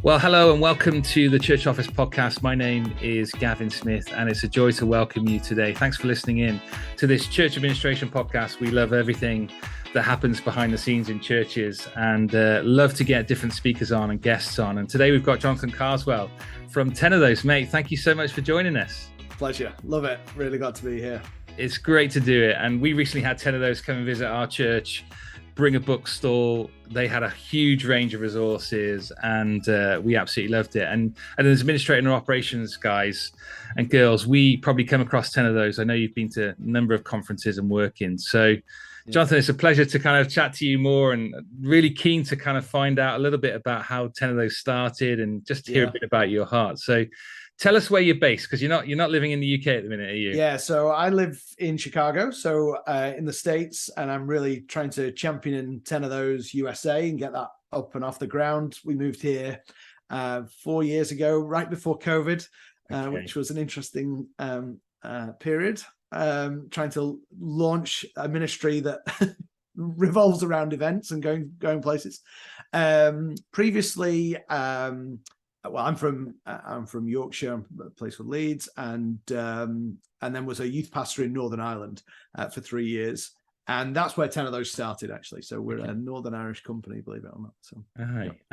Well, hello and welcome to the Church Office podcast. My name is Gavin Smith and it's a joy to welcome you today. Thanks for listening in to this church administration podcast. We love everything that happens behind the scenes in churches and love to get different speakers on and guests on. And today we've got Jonathan Carswell from 10ofthose. Mate, thank you so much for joining us. Pleasure. Love it. Really glad to be here. It's great to do it. And we recently had 10ofthose come and visit our church, bring a bookstall. They had a huge range of resources and we absolutely loved it. And as administrator and operations guys and girls, we probably come across 10ofthose. I know you've been to a number of conferences and working. So Jonathan, it's a pleasure to kind of chat to you more and really keen to kind of find out a little bit about how 10ofthose started and just hear a bit about your heart. So tell us where you're based, because you're not living in the UK at the minute, are you? Yeah, so I live in Chicago, so in the States, and I'm really trying to champion in 10ofthose USA and get that up and off the ground. We moved here 4 years ago, right before COVID, which was an interesting period. Trying to launch a ministry that revolves around events and going places. Previously, well, I'm from Yorkshire, a place called Leeds, and then was a youth pastor in Northern Ireland for 3 years, and that's where 10ofthose started actually. So we're a Northern Irish company, believe it or not. So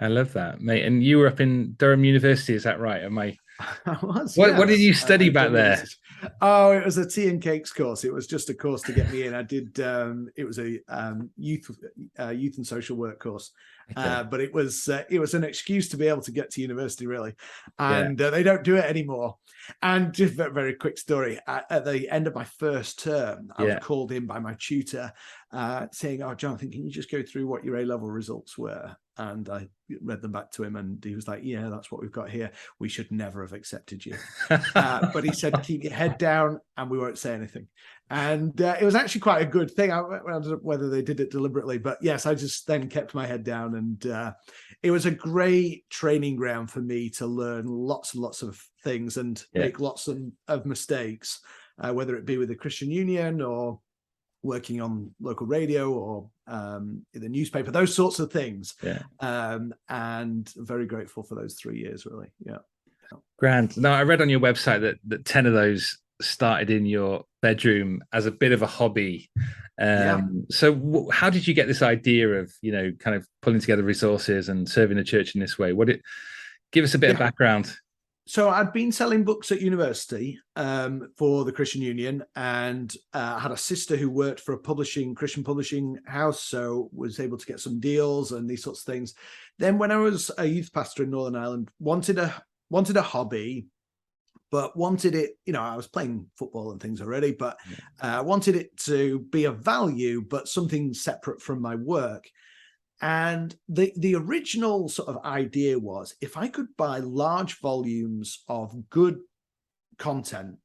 I love that, mate. And you were up in Durham University, is that right? I was. What did you study back there? Oh, it was a tea and cakes course. It was just a course to get me in. I did. It was a youth and social work course, but it was an excuse to be able to get to university, really. And they don't do it anymore. And just a very quick story. At the end of my first term, I was called in by my tutor, saying, "Oh, Jonathan, can you just go through what your A-level results were?" And I read them back to him, and he was like, "Yeah, that's what we've got here. We should never have accepted you." But he said, "Keep your head down, and we won't say anything." And it was actually quite a good thing. I don't know whether they did it deliberately, but yes, I just then kept my head down, and it was a great training ground for me to learn lots and lots of things and make lots of mistakes, whether it be with the Christian Union or working on local radio or in the newspaper, those sorts of things. And very grateful for those 3 years, really. Grand. Now, I read on your website that 10ofthose started in your bedroom as a bit of a hobby. So how did you get this idea of, kind of pulling together resources and serving the church in this way? Give us a bit of background. So I'd been selling books at university for the Christian Union, and had a sister who worked for a Christian publishing house, so was able to get some deals and these sorts of things. Then when I was a youth pastor in Northern Ireland, wanted a hobby, but wanted it, I was playing football and things already, but wanted it to be of value, but something separate from my work. And the original sort of idea was, if I could buy large volumes of good content,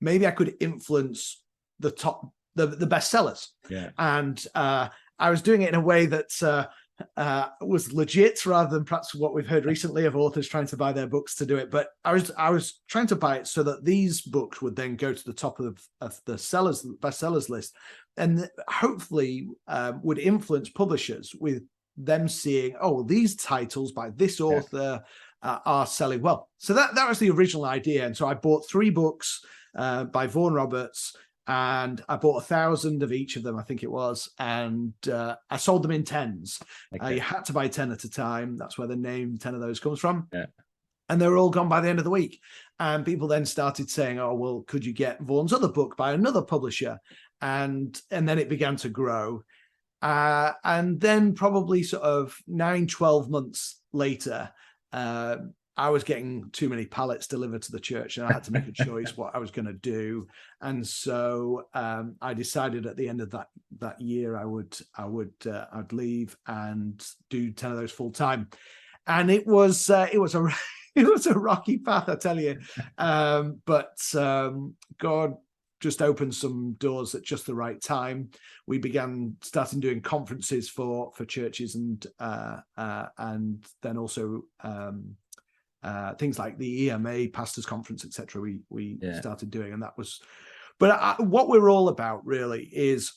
maybe I could influence the bestsellers. And I was doing it in a way that was legit, rather than perhaps what we've heard recently of authors trying to buy their books to do it. But I was trying to buy it so that these books would then go to the top of the bestsellers list, and hopefully would influence publishers with them seeing, oh, these titles by this author are selling well. So that was the original idea. And so I bought 3 books by Vaughan Roberts, and I bought 1,000 of each of them, I think it was, and I sold them in tens. You had to buy 10 at a time. That's where the name 10ofthose comes from. And they were all gone by the end of the week. And people then started saying, "Oh, well, could you get Vaughan's other book by another publisher?" And then it began to grow. And then probably sort of 9-12 months later, I was getting too many pallets delivered to the church, and I had to make a choice what I was going to do. And so I decided at the end of that year I'd leave and do 10ofthose full time. And it was a rocky path, I tell you. But God just opened some doors at just the right time. We starting doing conferences for churches, and then also things like the EMA pastors conference, etc. We started doing, and that was. But what we're all about really is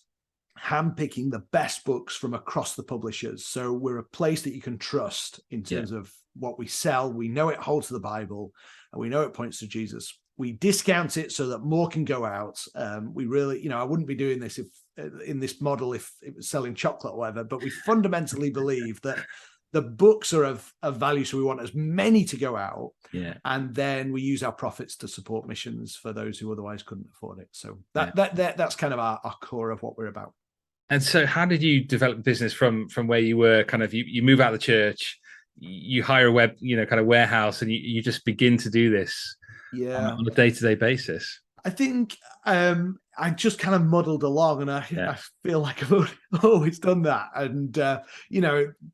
handpicking the best books from across the publishers. So we're a place that you can trust in terms of what we sell. We know it holds to the Bible, and we know it points to Jesus. We discount it so that more can go out. We really, I wouldn't be doing this if in this model if it was selling chocolate or whatever, but we fundamentally believe that the books are of value, so we want as many to go out. Yeah. And then we use our profits to support missions for those who otherwise couldn't afford it. So that's kind of our core of what we're about. And so how did you develop the business from where you were kind of, you move out of the church, you hire a web, kind of warehouse, and you just begin to do this on a day-to-day basis? I think I just kind of muddled along, and I feel like I've always done that. And,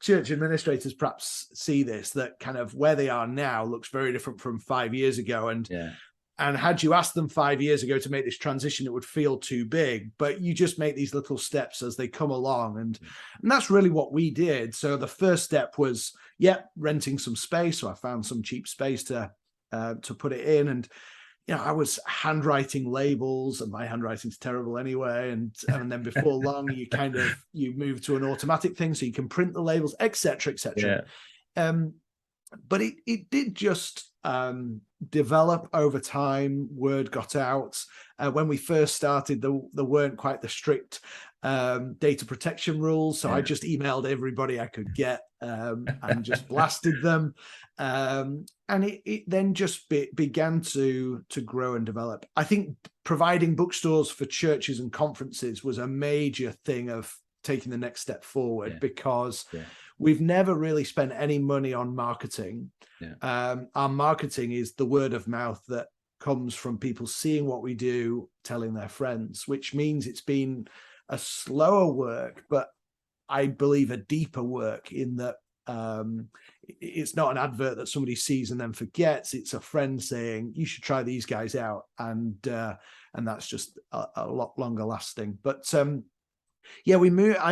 church administrators perhaps see this, that kind of where they are now looks very different from 5 years ago. And had you asked them 5 years ago to make this transition, it would feel too big, but you just make these little steps as they come along. And that's really what we did. So the first step was, renting some space. So I found some cheap space to put it in. And, I was handwriting labels, and my handwriting's terrible anyway. And then before long, you move to an automatic thing so you can print the labels, etc., etc. But it did just develop over time. Word got out. When we first started, there weren't quite the strict data protection rules, so I just emailed everybody I could get and just blasted them. And it then just began to grow and develop. I think providing bookstores for churches and conferences was a major thing of taking the next step forward, because we've never really spent any money on marketing. Our marketing is the word of mouth that comes from people seeing what we do, telling their friends, which means it's been a slower work, but I believe a deeper work, in that it's not an advert that somebody sees and then forgets. It's a friend saying, you should try these guys out. And that's just a lot longer lasting. But I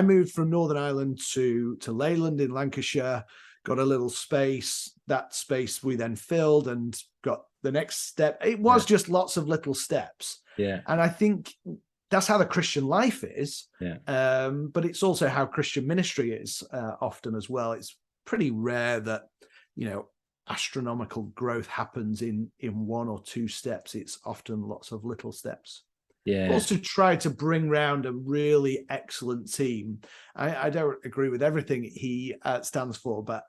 moved from Northern Ireland to Leyland in Lancashire, got a little space. That space we then filled and got the next step. It was just lots of little steps. And I think that's how the Christian life is. But it's also how Christian ministry is often as well. It's pretty rare that, astronomical growth happens in 1 or 2 steps. It's often lots of little steps. Also try to bring round a really excellent team. I don't agree with everything he stands for, but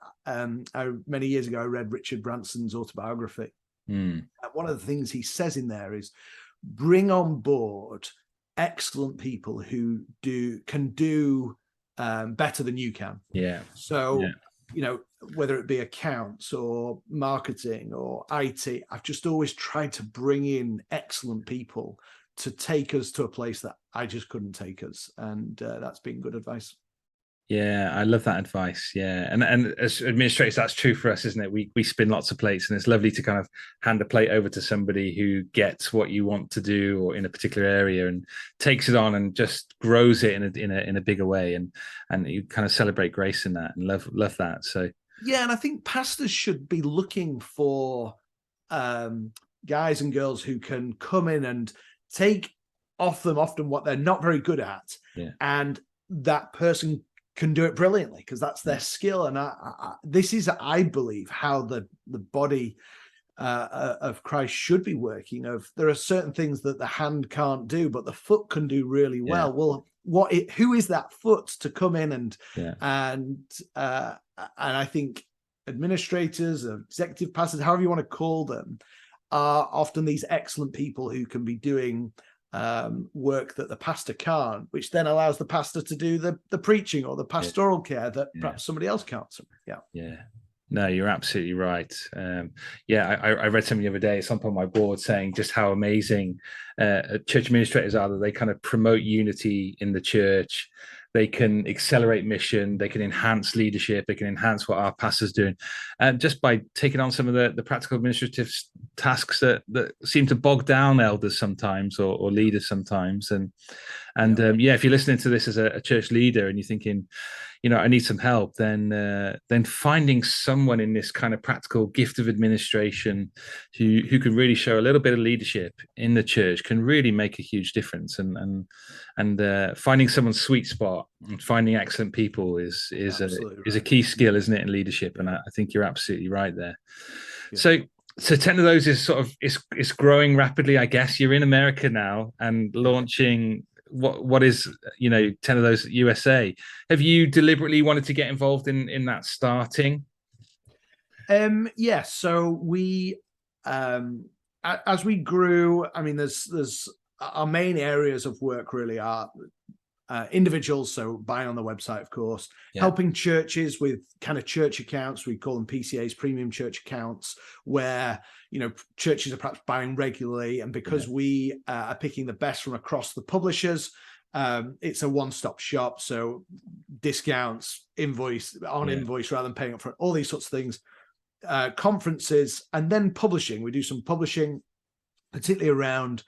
many years ago I read Richard Branson's autobiography. One of the things he says in there is, bring on board excellent people who can do better than you can. So whether it be accounts or marketing or IT, I've just always tried to bring in excellent people to take us to a place that I just couldn't take us. And that's been good advice. Yeah, I love that advice. Yeah. And as administrators, that's true for us, isn't it? We spin lots of plates, and it's lovely to kind of hand a plate over to somebody who gets what you want to do, or in a particular area, and takes it on and just grows it in a bigger way. And you kind of celebrate grace in that, and love that. So and I think pastors should be looking for guys and girls who can come in and take off them often what they're not very good at, and that person can do it brilliantly because that's their skill. And this is, I believe, how the body of Christ should be working. There are certain things that the hand can't do, but the foot can do really well. Well, who is that foot to come in and I think administrators, executive pastors, however you want to call them, are often these excellent people who can be doing work that the pastor can't, which then allows the pastor to do the preaching or the pastoral care that perhaps somebody else can't. So, No, you're absolutely right. I read something the other day. It's up on my board saying just how amazing church administrators are, that they kind of promote unity in the church. They can accelerate mission. They can enhance leadership. They can enhance what our pastor's doing, just by taking on some of the practical administrative tasks that seem to bog down elders sometimes, or leaders sometimes. Yeah, if you're listening to this as a church leader and you're thinking, I need some help, then finding someone in this kind of practical gift of administration who can really show a little bit of leadership in the church can really make a huge difference. And finding someone's sweet spot and finding excellent people is a key skill, isn't it, in leadership? And I think you're absolutely right there. Yeah. So 10 of those is sort of it's growing rapidly, I guess. You're in America now and launching what is 10 of those USA. Have you deliberately wanted to get involved in that starting? Yes. So we as we grew, I mean, there's our main areas of work really are individuals, so buying on the website, of course, helping churches with kind of church accounts. We call them PCAs, premium church accounts, where churches are perhaps buying regularly, and because we are picking the best from across the publishers, it's a one-stop shop. So discounts, invoice rather than paying up front, all these sorts of things. Conferences, and then publishing. We do some publishing, particularly around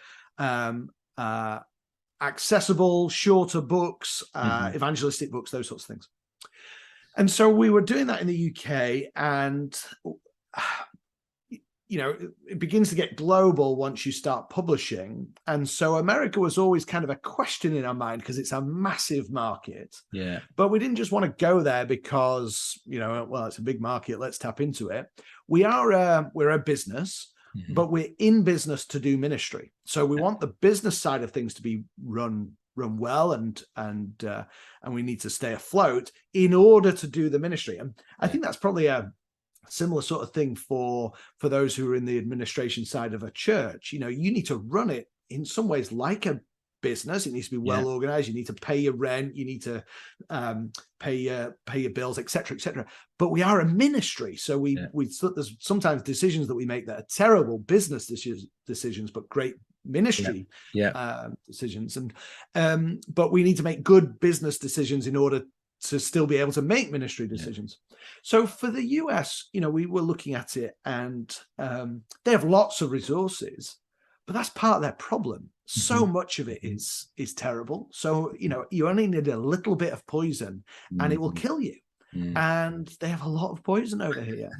accessible, shorter books, evangelistic books, those sorts of things. And so we were doing that in the UK, and it begins to get global once you start publishing. And so America was always kind of a question in our mind because it's a massive market. Yeah. But we didn't just want to go there because, well, it's a big market, let's tap into it. We're a business. But we're in business to do ministry, so we want the business side of things to be run well, and we need to stay afloat in order to do the ministry. And I think that's probably a similar sort of thing for those who are in the administration side of a church. You need to run it in some ways like a business. It needs to be well organized. You need to pay your rent, you need to pay your bills, etc. But we are a ministry, so there's sometimes decisions that we make that are terrible business decisions but great ministry decisions, and but we need to make good business decisions in order to still be able to make ministry decisions. So for the US, we were looking at it, and they have lots of resources, but that's part of their problem. So much of it is terrible. So, you only need a little bit of poison and it will kill you. And they have a lot of poison over here.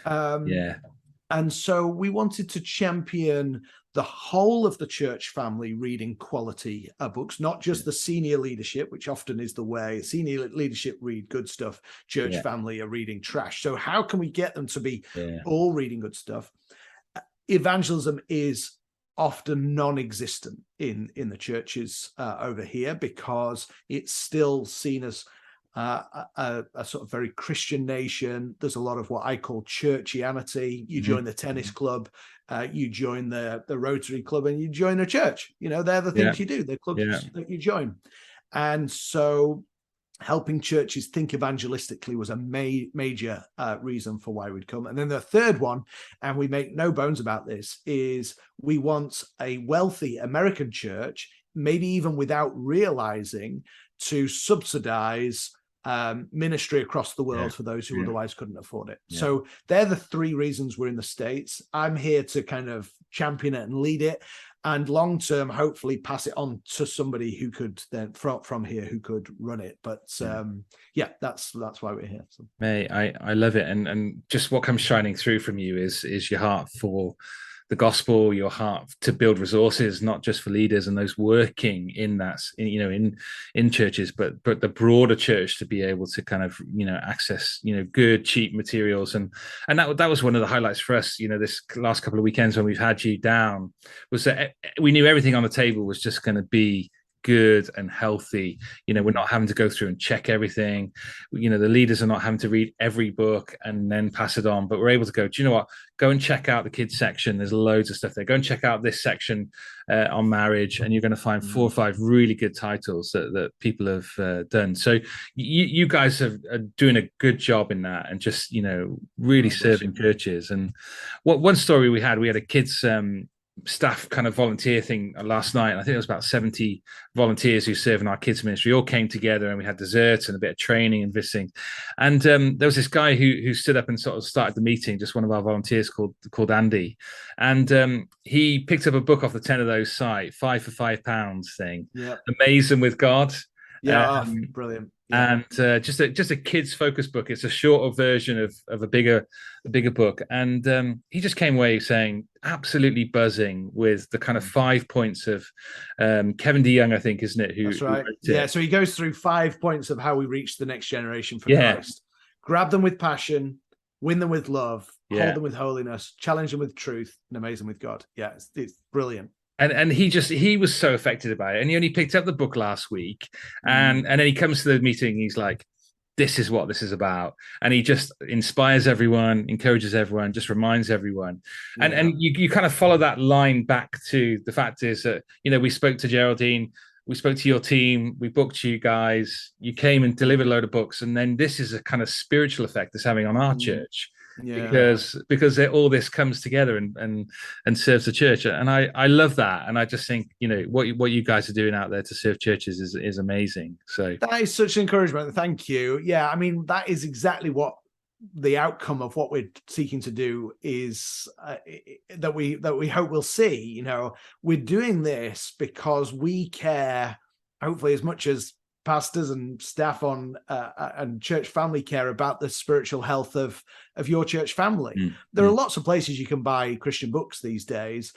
And so we wanted to champion the whole of the church family reading quality books, not just the senior leadership, which often is the way. Senior leadership read good stuff. Church family are reading trash. So how can we get them to be all reading good stuff? Evangelism is often non-existent in the churches over here because it's still seen as a sort of very Christian nation. There's a lot of what I call churchianity. You join the tennis club, you join the Rotary Club, and you join a church. They're the things you do, the clubs that you join. And so helping churches think evangelistically was a major reason for why we'd come. And then the third one, and we make no bones about this, is we want a wealthy American church, maybe even without realizing, to subsidize ministry across the world for those who otherwise couldn't afford it. So they're the three reasons we're in the States. I'm here to kind of champion it and lead it, and long term, hopefully pass it on to somebody who could then from here who could run it. But that's why we're here. So. Mate, I love it, and just what comes shining through from you is your heart for the gospel, your heart to build resources, not just for leaders and those working in that, in churches, but the broader church to be able to kind of, access, good, cheap materials. And that was one of the highlights for us, this last couple of weekends when we've had you down, was that we knew everything on the table was just going to be good and healthy. We're not having to go through and check everything. The leaders are not having to read every book and then pass it on, but we're able to go, do you know what? Go and check out the kids section. There's loads of stuff there. Go and check out this section on marriage, and you're going to find 4 or 5 really good titles that people have done. So you guys are doing a good job in that, and just, really serving churches. And one story we had a kids staff kind of volunteer thing last night. And I think there was about 70 volunteers who serve in our kids ministry, all came together, and we had desserts and a bit of training and visiting. And there was this guy who stood up and sort of started the meeting, just one of our volunteers called Andy. And he picked up a book off the 10 of those site, 5 for £5 thing. Yeah. Amazing with God. Yeah, brilliant. Yeah. And just a kids focus book. It's a shorter version of a bigger book. And he just came away saying absolutely buzzing with the kind of 5 points of Kevin DeYoung, I think, isn't it? That's right. Yeah. So he goes through 5 points of how we reach the next generation for Christ. Grab them with passion, win them with love, hold them with holiness, challenge them with truth, and amaze them with God. Yeah, it's brilliant. And he was so affected by it, and he only picked up the book last week, and then he comes to the meeting, he's like, this is what this is about, and he just inspires everyone, encourages everyone, just reminds everyone. And you kind of follow that line back to the fact is that, you know, we spoke to Geraldine, we spoke to your team, we booked you guys, you came and delivered a load of books, and then this is a kind of spiritual effect it's having on our church. Because all this comes together and serves the church, and I love that, and I just think, you know, what you guys are doing out there to serve churches is amazing. So that is such encouragement. Thank you. Yeah, I mean, that is exactly what the outcome of what we're seeking to do is, that we hope we'll see. You know, we're doing this because we care, hopefully as much as pastors and staff on and church family care about the spiritual health of your church family. There are lots of places you can buy Christian books these days,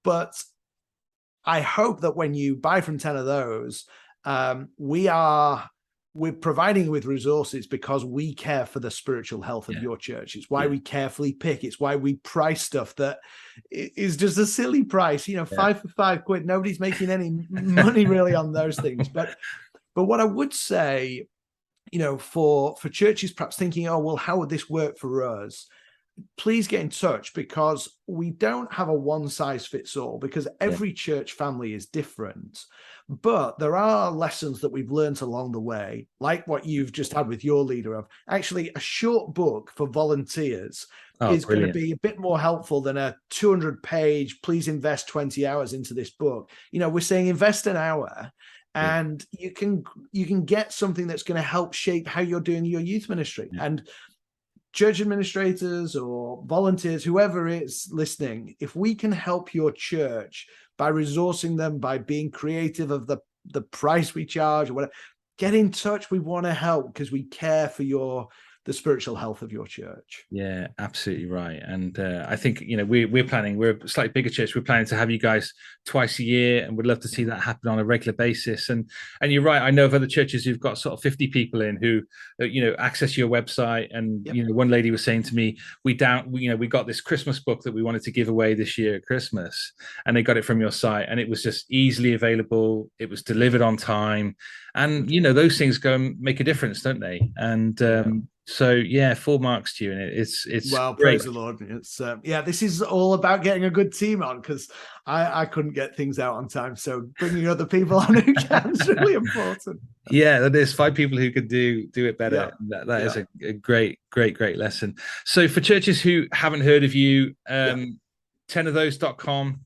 but I hope that when you buy from 10 of those, we're providing you with resources because we care for the spiritual health of your church. It's why we carefully pick. It's why we price stuff that is just a silly price, you know, 5 for £5. Nobody's making any money really on those things. But what I would say, you know, for churches perhaps thinking, oh, well, how would this work for us? Please get in touch, because we don't have a one size fits all, because every church family is different. But there are lessons that we've learned along the way, like what you've just had with your leader of actually a short book for volunteers is going to be a bit more helpful than a 200-page, please invest 20 hours into this book. You know, we're saying invest an hour. And you can get something that's going to help shape how you're doing your youth ministry. And church administrators or volunteers, whoever is listening, if we can help your church by resourcing them, by being creative of the price we charge or whatever, get in touch. We want to help because we care for the spiritual health of your church. Yeah, absolutely right. And I think, you know, we're planning, we're a slightly bigger church. We're planning to have you guys twice a year, and we'd love to see that happen on a regular basis. And you're right. I know of other churches who've got sort of 50 people in who, you know, access your website. And, you know, one lady was saying to me, we got this Christmas book that we wanted to give away this year at Christmas, and they got it from your site, and it was just easily available. It was delivered on time. And, you know, those things go and make a difference, don't they? And, so yeah, full marks to you, and it's well, great. Praise the Lord. It's this is all about getting a good team on, because I couldn't get things out on time, so bringing other people on who can is really important. Yeah, there's 5 people who could do it better. That is a great lesson. So for churches who haven't heard of you, 10ofthose.com.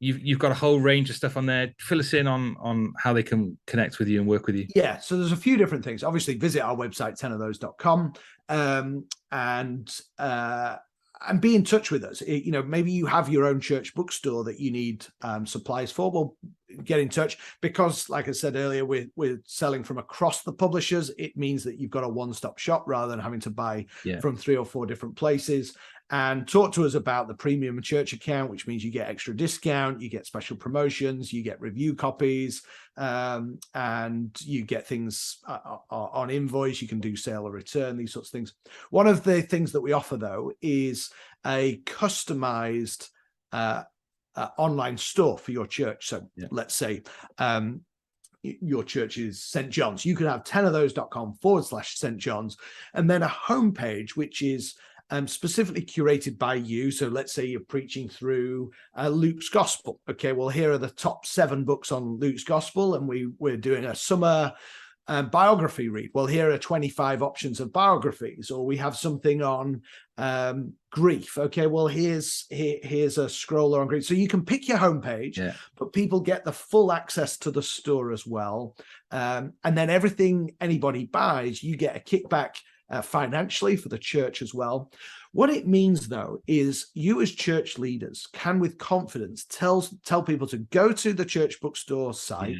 You've got a whole range of stuff on there. Fill us in on how they can connect with you and work with you. Yeah, so there's a few different things. Obviously, visit our website, 10ofthose.com, and be in touch with us. You know, maybe you have your own church bookstore that you need supplies for. Well, get in touch, because, like I said earlier, we're selling from across the publishers. It means that you've got a one-stop shop rather than having to buy from 3 or 4 different places. And talk to us about the premium church account, which means you get extra discount, you get special promotions, you get review copies, and you get things on invoice. You can do sale or return, these sorts of things. One of the things that we offer, though, is a customized online store for your church. So let's say your church is St. John's. You could have 10ofthose.com/St. John's, and then a homepage which is specifically curated by you. So let's say you're preaching through Luke's Gospel. Okay, well, here are the top 7 books on Luke's Gospel, and we're doing a summer biography read. Well, here are 25 options of biographies, or we have something on grief. Okay, well, here's a scroller on grief. So you can pick your homepage, but people get the full access to the store as well. And then everything anybody buys, you get a kickback financially for the church as well. What it means, though, is you as church leaders can with confidence tell people to go to the church bookstore site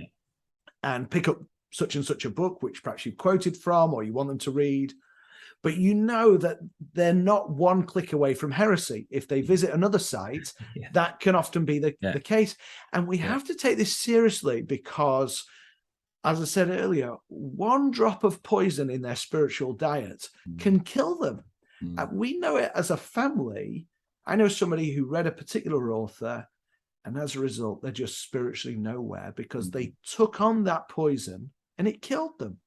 and pick up such and such a book, which perhaps you've quoted from or you want them to read. But you know that they're not one click away from heresy. If they visit another site, that can often be the case. And we have to take this seriously because, as I said earlier, one drop of poison in their spiritual diet can kill them. We know it as a family. I know somebody who read a particular author, and as a result, they're just spiritually nowhere because they took on that poison and it killed them.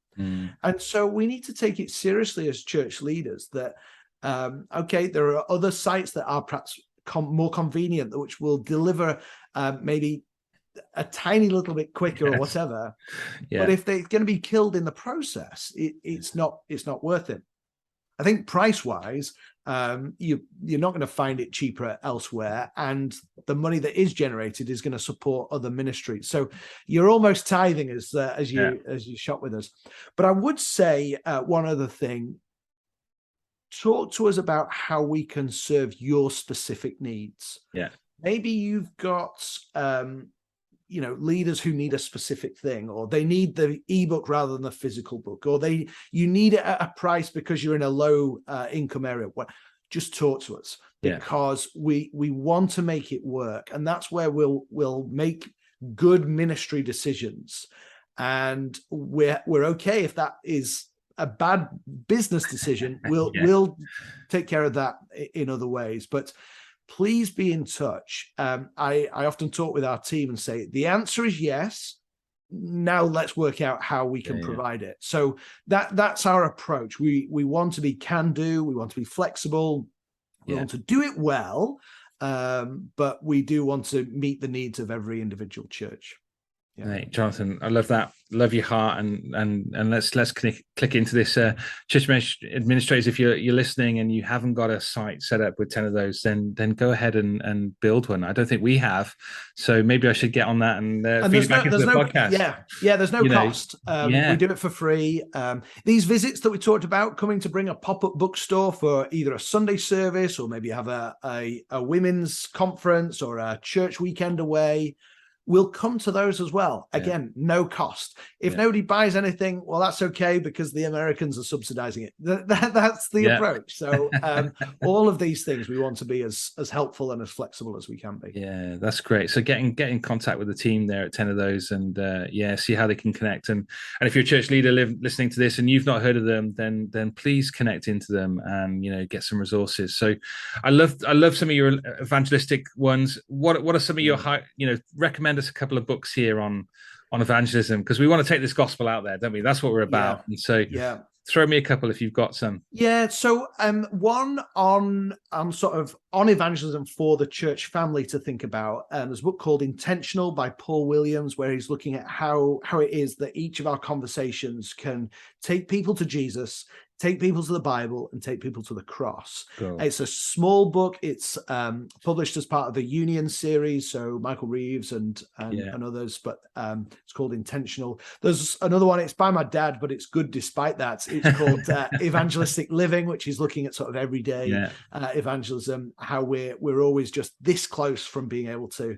And so we need to take it seriously as church leaders that, okay, there are other sites that are perhaps more convenient, which will deliver maybe a tiny little bit quicker or whatever. But if they're going to be killed in the process, it's not worth it. I think price-wise, you're not going to find it cheaper elsewhere, and the money that is generated is going to support other ministries. So you're almost tithing as you shop with us. But I would say one other thing: talk to us about how we can serve your specific needs. Maybe you've got leaders who need a specific thing, or they need the ebook rather than the physical book, or you need it at a price because you're in a low income area. Just talk to us because we want to make it work, and that's where we'll make good ministry decisions. And we're okay if that is a bad business decision. We'll take care of that in other ways, but please be in touch. I often talk with our team and say, the answer is yes. Now let's work out how we can provide it. So that's our approach. We want to be can-do. We want to be flexible. We want to do it well, but we do want to meet the needs of every individual church. Right, Jonathan, I love that. Love your heart, and let's click into this. Church administrators, if you're listening and you haven't got a site set up with 10 of those, then go ahead and build one. I don't think we have, so maybe I should get on that and feed it back into the podcast. There's no cost. We do it for free. These visits that we talked about, coming to bring a pop-up bookstore for either a Sunday service or maybe have a women's conference or a church weekend away. We'll come to those as well. Again, no cost. If nobody buys anything, well, that's okay because the Americans are subsidizing it. That's the approach. So all of these things, we want to be as helpful and as flexible as we can be. Yeah, that's great. So get in contact with the team there at 10 of those and see how they can connect. And if you're a church leader listening to this and you've not heard of them, then please connect into them and get some resources. So I love some of your evangelistic ones. What are some of your recommend us a couple of books here on evangelism, because we want to take this gospel out there, don't we? That's what we're about. And so throw me a couple if you've got some. So one on evangelism for the church family to think about. There's a book called Intentional by Paul Williams, where he's looking at how it is that each of our conversations can take people to Jesus, take people to the Bible, and take people to the cross. Cool. It's a small book. It's published as part of the Union series, so Michael Reeves and others, but it's called Intentional. There's another one, it's by my dad, but it's good despite that. It's called Evangelistic Living, which is looking at sort of everyday evangelism, how we're always just this close from being able to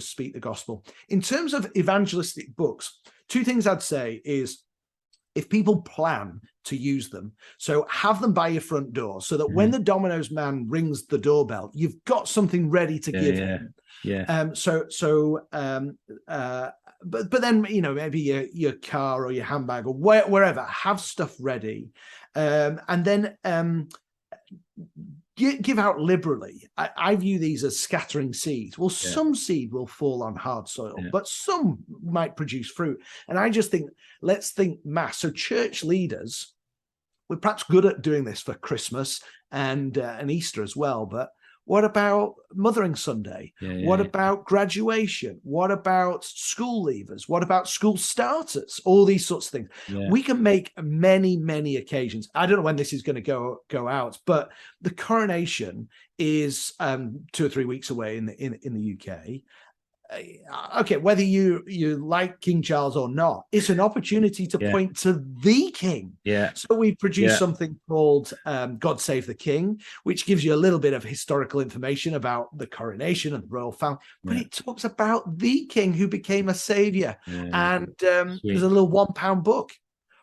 speak the gospel. In terms of evangelistic books, two things I'd say is, if people plan to use them, so have them by your front door so that when the Domino's man rings the doorbell, you've got something ready to give him. But then, maybe your car or your handbag or wherever, have stuff ready. And then give out liberally. I view these as scattering seeds. Well, some seed will fall on hard soil, but some might produce fruit. And I just think, let's think mass. So church leaders, we're perhaps good at doing this for Christmas and Easter as well, but What about Mothering Sunday? What about graduation? What about school leavers? What about school starters? All these sorts of things. We can make many, many occasions. I don't know when this is going to go out, but the coronation is 2 or 3 weeks away in the UK. Okay, whether you like King Charles or not, it's an opportunity to point to the king. So we produced something called God Save the King, which gives you a little bit of historical information about the coronation and the royal family, but it talks about the king who became a savior. And there's a little £1 book.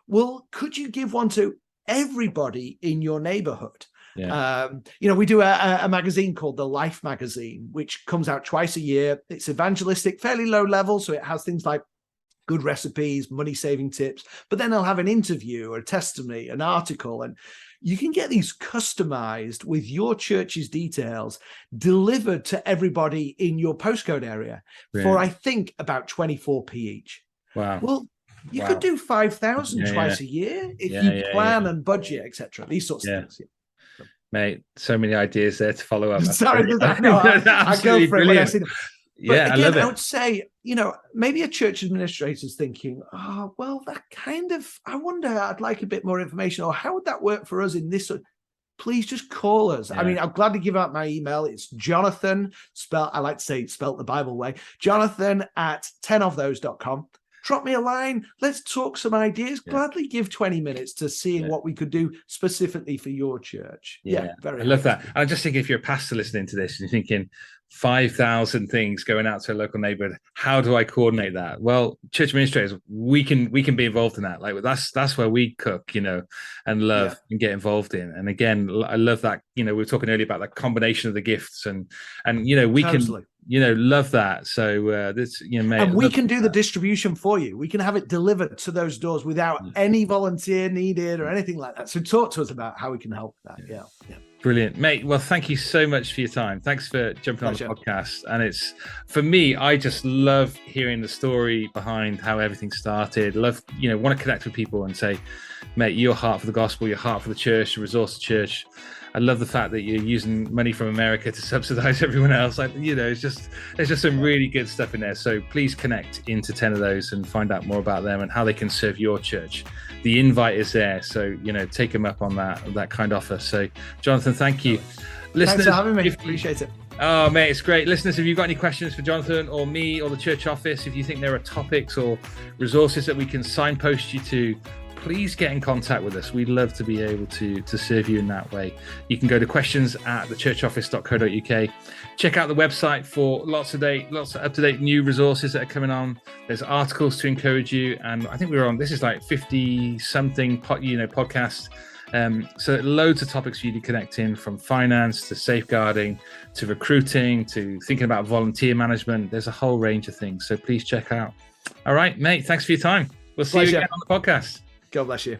Well, could you give one to everybody in your neighborhood? We do a magazine called The Life Magazine, which comes out twice a year. It's evangelistic, fairly low level, so it has things like good recipes, money saving tips, but then I'll have an interview, a testimony, an article, and you can get these customized with your church's details delivered to everybody in your postcode area for, I think, about 24p each. Wow. Well, you could do 5,000 twice a year if you plan and budget, etc. These sorts of things. Mate, so many ideas there to follow up. Sorry, I go for it when I see them. But again, I love it. I would say, maybe a church administrator is thinking, that kind of, I wonder, I'd like a bit more information, or how would that work for us in this? Please just call us. I mean, I'll gladly give out my email. It's Jonathan, I like to say it's spelt the Bible way, Jonathan at 10ofthose.com. Drop me a line. Let's talk some ideas. Gladly give 20 minutes to seeing what we could do specifically for your church. Very. I love that. I just think if you're a pastor listening to this and you're thinking 5,000 things going out to a local neighborhood, how do I coordinate that? Well, church administrators, we can be involved in that. Like that's where we cook, and love and get involved in. And again, I love that. We were talking earlier about the combination of the gifts, and we can. Love that. So this, mate, and we can do the distribution for you. We can have it delivered to those doors without any volunteer needed or anything like that. So talk to us about how we can help that. Yeah. Brilliant, mate. Well, thank you so much for your time. Thanks for jumping on the podcast. And it's, for me, I just love hearing the story behind how everything started. Love, want to connect with people and say, mate, your heart for the gospel, your heart for the church, the resource of church. I love the fact that you're using money from America to subsidize everyone else. There's just some really good stuff in there. So please connect into 10 of those and find out more about them and how they can serve your church. The invite is there. So, take them up on that kind offer. So Jonathan, thank you. Listeners, thanks for having me. Appreciate it. Oh, mate, it's great. Listeners, if you've got any questions for Jonathan or me or the church office, if you think there are topics or resources that we can signpost you to, please get in contact with us. We'd love to be able to serve you in that way. You can go to questions@thechurchoffice.co.uk. Check out the website for lots of up-to-date new resources that are coming on. There's articles to encourage you. And I think this is like 50-something podcast. So loads of topics for you to connect in, from finance to safeguarding to recruiting to thinking about volunteer management. There's a whole range of things. So please check out. All right, mate. Thanks for your time. We'll see you again on the podcast. God bless you.